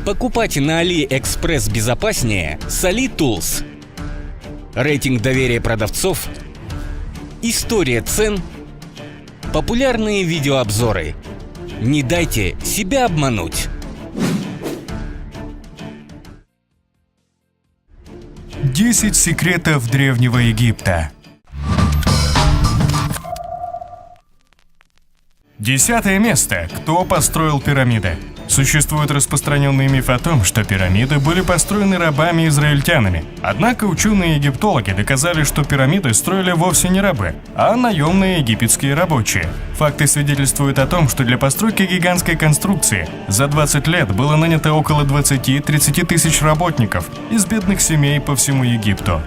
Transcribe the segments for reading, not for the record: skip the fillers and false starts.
Покупать на AliExpress безопаснее с AliTools. Рейтинг доверия продавцов. История цен. Популярные видеообзоры. Не дайте себя обмануть. 10 секретов Древнего Египта. 10 место. Кто построил пирамиды? Существует распространенный миф о том, что пирамиды были построены рабами-израильтянами. Однако ученые-египтологи доказали, что пирамиды строили вовсе не рабы, а наемные египетские рабочие. Факты свидетельствуют о том, что для постройки гигантской конструкции за 20 лет было нанято около 20-30 тысяч работников из бедных семей по всему Египту.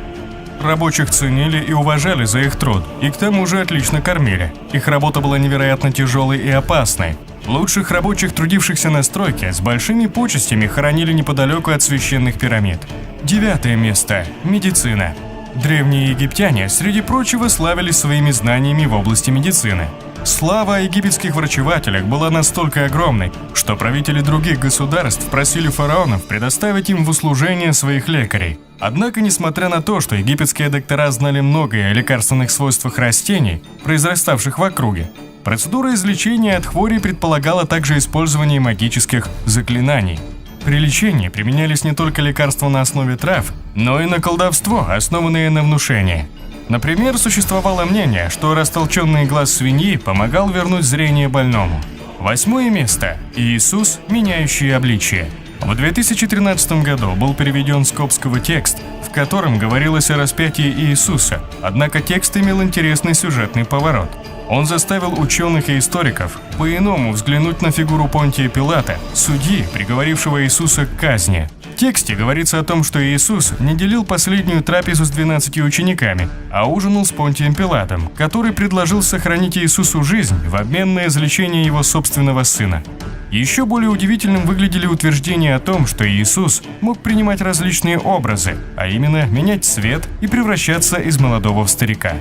Рабочих ценили и уважали за их труд, и к тому же отлично кормили. Их работа была невероятно тяжелой и опасной. Лучших рабочих, трудившихся на стройке, с большими почестями хоронили неподалеку от священных пирамид. 9 место. Медицина. Древние египтяне, среди прочего, славились своими знаниями в области медицины. Слава о египетских врачевателях была настолько огромной, что правители других государств просили фараонов предоставить им в услужение своих лекарей. Однако, несмотря на то, что египетские доктора знали многое о лекарственных свойствах растений, произраставших в округе, процедура излечения от хворей предполагала также использование магических заклинаний. При лечении применялись не только лекарства на основе трав, но и на колдовство, основанное на внушении. Например, существовало мнение, что растолченный глаз свиньи помогал вернуть зрение больному. 8 место. Иисус, меняющий обличие. В 2013 году был переведен с коптского текст, в котором говорилось о распятии Иисуса, однако текст имел интересный сюжетный поворот. Он заставил ученых и историков по-иному взглянуть на фигуру Понтия Пилата, судьи, приговорившего Иисуса к казни. В тексте говорится о том, что Иисус не делил последнюю трапезу с 12 учениками, а ужинал с Понтием Пилатом, который предложил сохранить Иисусу жизнь в обмен на излечение его собственного сына. Еще более удивительным выглядели утверждения о том, что Иисус мог принимать различные образы, а именно менять цвет и превращаться из молодого в старика.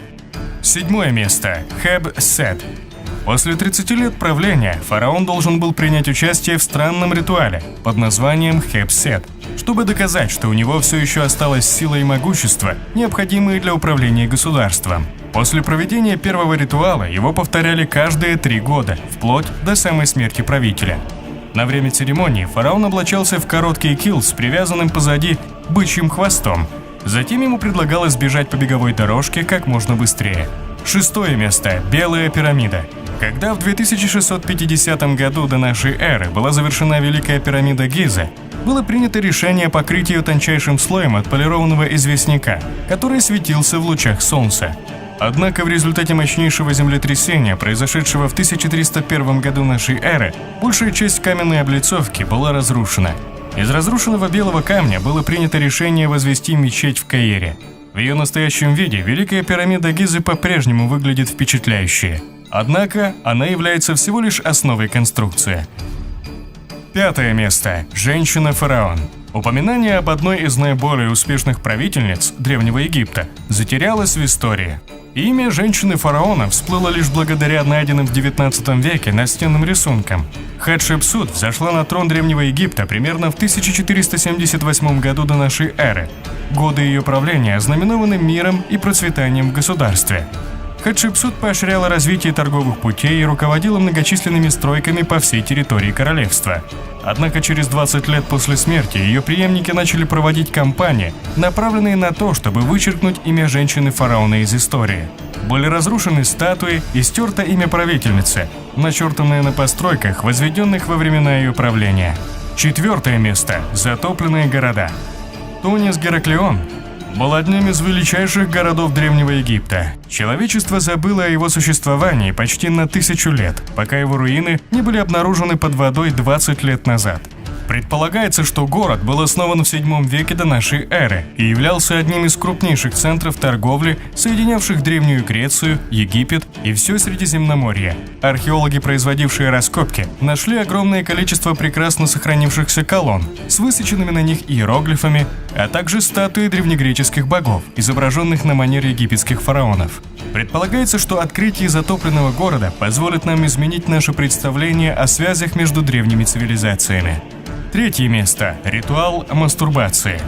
7 место. Хеб-Сет. После 30 лет правления фараон должен был принять участие в странном ритуале под названием Хеб-Сет, чтобы доказать, что у него все еще осталась сила и могущество, необходимые для управления государством. После проведения первого ритуала его повторяли каждые 3 года, вплоть до самой смерти правителя. На время церемонии фараон облачался в короткий килт с привязанным позади бычьим хвостом. Затем ему предлагалось бежать по беговой дорожке как можно быстрее. 6 место. Белая пирамида. Когда в 2650 году до нашей эры была завершена Великая пирамида Гизы, было принято решение покрыть ее тончайшим слоем отполированного известняка, который светился в лучах солнца. Однако в результате мощнейшего землетрясения, произошедшего в 1301 году нашей эры, большая часть каменной облицовки была разрушена. Из разрушенного белого камня было принято решение возвести мечеть в Каире. В ее настоящем виде Великая пирамида Гизы по-прежнему выглядит впечатляюще. Однако она является всего лишь основой конструкции. 5 место. Женщина-фараон. Упоминание об одной из наиболее успешных правительниц Древнего Египта затерялось в истории. Имя женщины-фараона всплыло лишь благодаря найденным в 19 веке настенным рисункам. Хатшепсут взошла на трон Древнего Египта примерно в 1478 году до нашей эры. Годы ее правления ознаменованы миром и процветанием в государстве. Хатшепсут поощряла развитие торговых путей и руководила многочисленными стройками по всей территории королевства. Однако через 20 лет после смерти ее преемники начали проводить кампании, направленные на то, чтобы вычеркнуть имя женщины-фараона из истории. Были разрушены статуи и стерто имя правительницы, начертанное на постройках, возведенных во времена ее правления. 4 место. Затопленные города. Тунис Гераклион был одним из величайших городов Древнего Египта. Человечество забыло о его существовании почти на 1000 лет, пока его руины не были обнаружены под водой 20 лет назад. Предполагается, что город был основан в 7 веке до нашей эры и являлся одним из крупнейших центров торговли, соединявших Древнюю Грецию, Египет и все Средиземноморье. Археологи, производившие раскопки, нашли огромное количество прекрасно сохранившихся колонн с высеченными на них иероглифами, а также статуи древнегреческих богов, изображенных на манер египетских фараонов. Предполагается, что открытие затопленного города позволит нам изменить наше представление о связях между древними цивилизациями. Третье место – ритуал мастурбации.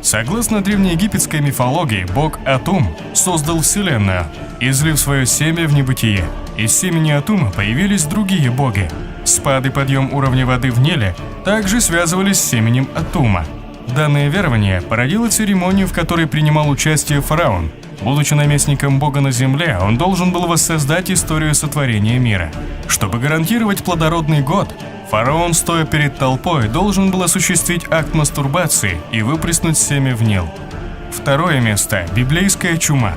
Согласно древнеегипетской мифологии, бог Атум создал Вселенную, излив свое семя в небытие. Из семени Атума появились другие боги. Спад и подъем уровня воды в Ниле также связывались с семенем Атума. Данное верование породило церемонию, в которой принимал участие фараон. Будучи наместником бога на земле, он должен был воссоздать историю сотворения мира. Чтобы гарантировать плодородный год, фараон, стоя перед толпой, должен был осуществить акт мастурбации и выплеснуть семя в Нил. Второе место – библейская чума.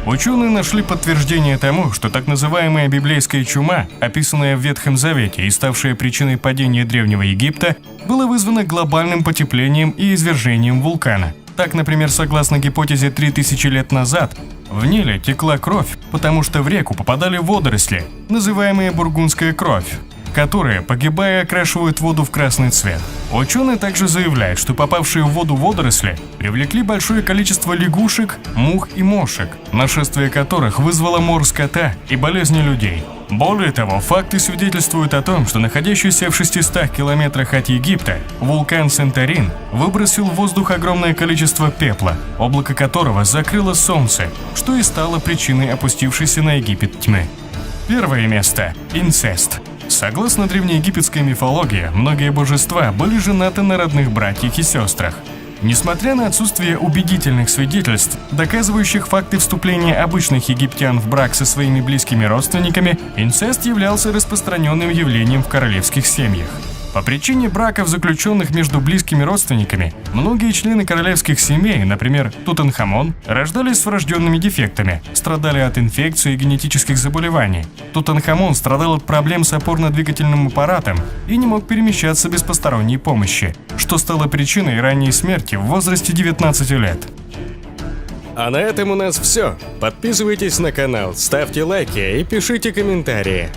Ученые нашли подтверждение тому, что так называемая библейская чума, описанная в Ветхом Завете и ставшая причиной падения Древнего Египта, была вызвана глобальным потеплением и извержением вулкана. Так, например, согласно гипотезе 3000 лет назад, в Ниле текла кровь, потому что в реку попадали водоросли, называемые бургундская кровь, которые, погибая, окрашивают воду в красный цвет. Ученые также заявляют, что попавшие в воду водоросли привлекли большое количество лягушек, мух и мошек, нашествие которых вызвало мор скота и болезни людей. Более того, факты свидетельствуют о том, что находящийся в 600 километрах от Египта вулкан Санторин выбросил в воздух огромное количество пепла, облако которого закрыло солнце, что и стало причиной опустившейся на Египет тьмы. Первое место – инцест. Согласно древнеегипетской мифологии, многие божества были женаты на родных братьях и сестрах. Несмотря на отсутствие убедительных свидетельств, доказывающих факты вступления обычных египтян в брак со своими близкими родственниками, инцест являлся распространенным явлением в королевских семьях. По причине браков, заключенных между близкими родственниками, многие члены королевских семей, например, Тутанхамон, рождались с врожденными дефектами, страдали от инфекций и генетических заболеваний. Тутанхамон страдал от проблем с опорно-двигательным аппаратом и не мог перемещаться без посторонней помощи, что стало причиной ранней смерти в возрасте 19 лет. А на этом у нас все. Подписывайтесь на канал, ставьте лайки и пишите комментарии.